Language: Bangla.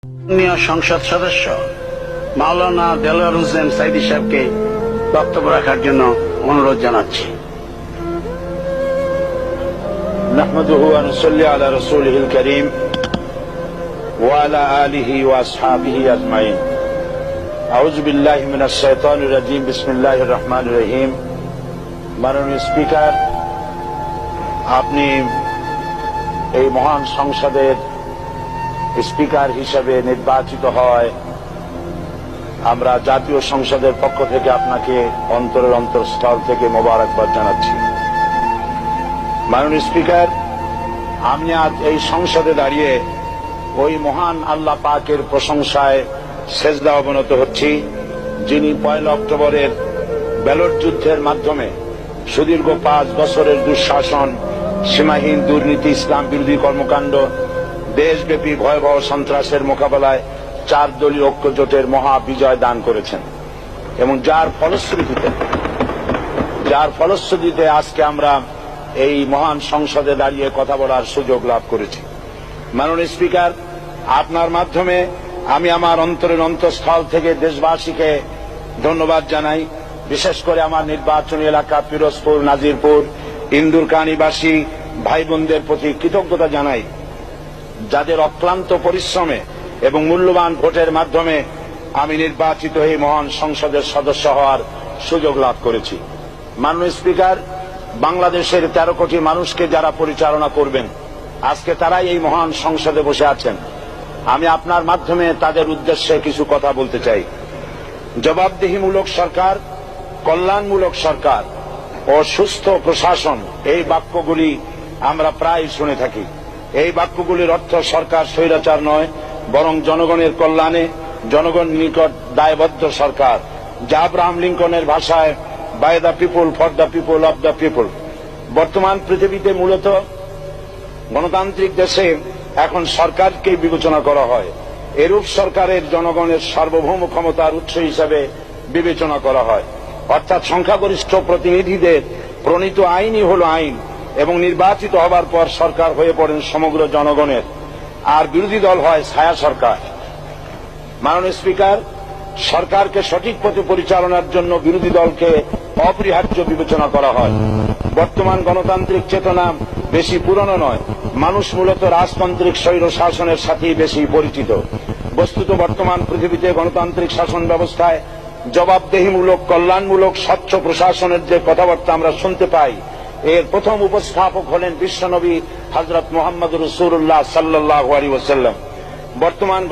মাননীয় সংসদ সদস্য মাওলানা দেলোয়ার হোসেন সাইদি সাহেবকে বক্তব্য রাখার জন্য অনুরোধ জানাচ্ছি। নাহমাদুহু ওয়া নুসাল্লি আলা রাসূলিহিল কারীম ওয়া আলা আলিহি ওয়া আসহাবিহি আজমাইন। আউযু বিল্লাহি মিনাশ শাইতানির রাজীম। বিসমিল্লাহির রহমানির রহিম। মাননীয় স্পিকার, আপনি এই মহান সংসদের স্পিকার হিসেবে নির্বাচিত হয় আমরা জাতীয় সংসদের পক্ষ থেকে আপনাকে অন্তরের অন্তঃস্থল থেকে মোবারকবাদ জানাচ্ছি। মাননীয় স্পিকার, আমি আজ এই সংসদে দাঁড়িয়ে ওই মহান আল্লাহ পাকের প্রশংসায় সেজদা অবনত হচ্ছি, যিনি 1 অক্টোবরের ব্যালট যুদ্ধের মাধ্যমে সুদীর্ঘ 5 বছরের দুঃশাসন, সীমাহীন দুর্নীতি, ইসলাম বিরোধী কর্মকাণ্ড, দেশব্যাপী ভয়াবহ সন্ত্রাসের মোকাবেলায় 4 দলীয় ঐক্য জোটের মহা বিজয় দান করেছেন এবং যার ফলশ্রুতিতে আজকে আমরা এই মহান সংসদে দাঁড়িয়ে কথা বলার সুযোগ লাভ করেছি। মাননীয় স্পিকার, আপনার মাধ্যমে আমি আমার অন্তরের অন্তঃস্থল থেকে দেশবাসীকে ধন্যবাদ জানাই। বিশেষ করে আমার নির্বাচনী এলাকা পিরোজপুর, নাজিরপুর, ইন্দুরকানীবাসী ভাই বোনদের প্রতি কৃতজ্ঞতা জানাই, যাদের অক্লান্ত পরিশ্রমে এবং মূল্যবান ভোটের মাধ্যমে আমি নির্বাচিত হয়ে মহান সংসদের সদস্য হওয়ার সুযোগ লাভ করেছি। মাননীয় স্পিকার, বাংলাদেশের 13 কোটি মানুষকে যারা পরিচালনা করবেন আজকে তারাই এই মহান সংসদে বসে আছেন। আমি আপনার মাধ্যমে তাদের উদ্দেশ্যে কিছু কথা বলতে চাই। জবাবদিহিমূলক সরকার, কল্যাণমূলক সরকার ও সুস্থ প্রশাসন, এই বাক্যগুলি আমরা প্রায় শুনে থাকি। এই বাক্যগুলির অর্থ সরকার স্বৈরাচার নয়, বরং জনগণের কল্যাণে জনগণ নিকট দায়বদ্ধ সরকার, যা আব্রাহাম লিঙ্কনের ভাষায় by the people, for the people, of the people. বর্তমান পৃথিবীতে মূলত গণতান্ত্রিক দেশে এখন সরকারকে বিবেচনা করা হয়। এরূপ সরকারের জনগণের সার্বভৌম ক্ষমতার উৎস হিসেবে বিবেচনা করা হয়, অর্থাৎ সংখ্যাগরিষ্ঠ প্রতিনিধিদের প্রণীত আইনই হল আইন এবং নির্বাচিত হবার পর সরকার হয়ে পড়েন সমগ্র জনগণের, আর বিরোধী দল হয় ছায়া সরকার। মাননীয় স্পিকার, সরকারকে সঠিক পথে পরিচালনার জন্য বিরোধী দলকে অপরিহার্য বিবেচনা করা হয়। বর্তমান গণতান্ত্রিক চেতনা বেশি পুরনো নয়, মানুষ মূলত রাজতান্ত্রিক স্বৈর শাসনের সাথেই বেশি পরিচিত। বস্তুত বর্তমান পৃথিবীতে গণতান্ত্রিক শাসন ব্যবস্থায় জবাবদিহিমূলক, কল্যাণমূলক, স্বচ্ছ প্রশাসনের যে কথাবার্তা আমরা শুনতে পাই, এর প্রথম উপস্থাপক হলেন বিশ্বনবী হযরত মুহাম্মদ রাসূলুল্লাহ সাল্লাল্লাহু আলাইহি ওয়াসাল্লাম। বর্তমান